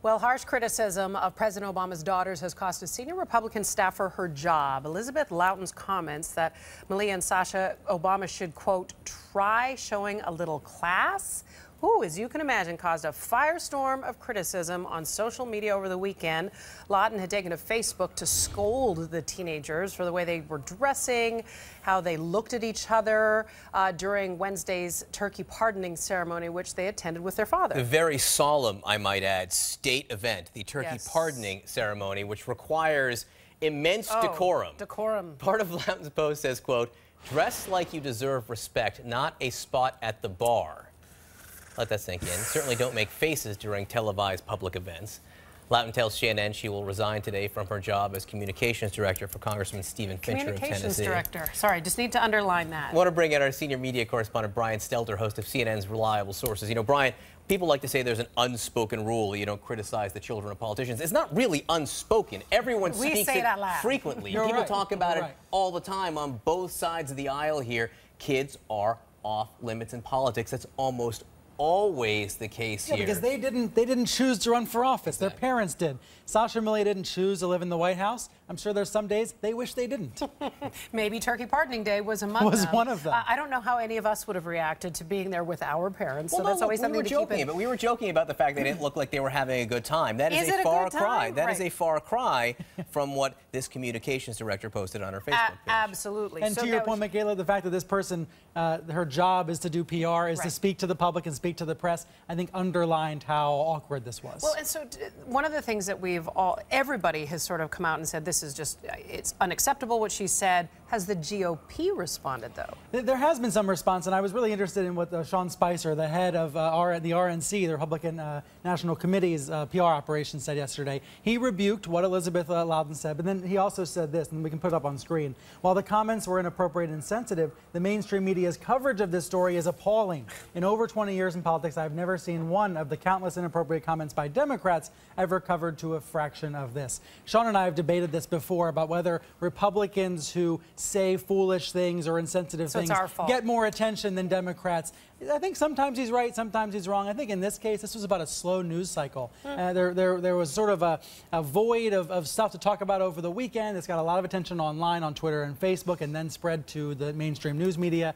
Well, harsh criticism of President Obama's daughters has cost a senior Republican staffer her job. Elizabeth Loughton's comments that Malia and Sasha Obama should, quote, try showing a little class, as you can imagine, caused a firestorm of criticism on social media over the weekend. Loughton had taken to Facebook to scold the teenagers for the way they were dressing, how they looked at each other during Wednesday's turkey pardoning ceremony, which they attended with their father. The very solemn, I might add, state event, the turkey pardoning ceremony, which requires immense decorum. Part of Loughton's post says, quote, dress like you deserve respect, not a spot at the bar. Let that sink in. Certainly don't make faces during televised public events. Loughton tells CNN she will resign today from her job as communications director for Congressman Stephen Fincher of Tennessee. Communications director. Sorry, just need to underline that. I want to bring in our senior media correspondent, Brian Stelter, host of CNN's Reliable Sources. You know, Brian, people like to say there's an unspoken rule. You don't criticize the children of politicians. It's not really unspoken. Everyone speaks it frequently. People talk about it all the time on both sides of the aisle here. Kids are off limits in politics. That's almost always the case here. Because they didn't choose to run for office. Their parents did. Sasha and Malia didn't choose to live in the White House. I'm sure there's some days they wish they didn't. Maybe Turkey Pardoning Day was among them. Was one of them. I don't know how any of us would have reacted to being there with our parents. Well, so that's always something to keep in. But we were joking about the fact they didn't look like they were having a good time. That is a far cry. That is a far cry from what this communications director posted on her Facebook page. Absolutely. And to your point, Michaela, the fact that this person, her job is to do PR, is to speak to the public and speak to the press, I think underlined how awkward this was. Well, and so one of the things that everybody has sort of come out and said, this is just, it's unacceptable what she said. Has the GOP responded, though? There has been some response, and I was really interested in what Sean Spicer, the head of the RNC, the Republican National Committee's PR operation, said yesterday. He rebuked what Elizabeth Loughton said, but then he also said this, and we can put it up on screen. While the comments were inappropriate and insensitive, the mainstream media's coverage of this story is appalling. In over 20 years in politics, I've never seen one of the countless inappropriate comments by Democrats ever covered to a fraction of this. Sean and I have debated this before about whether Republicans who say foolish things or insensitive things get more attention than Democrats. I think sometimes he's right, sometimes he's wrong. I think in this case, this was about a slow news cycle. There was sort of a void of stuff to talk about over the weekend. It's got a lot of attention online on Twitter and Facebook and then spread to the mainstream news media.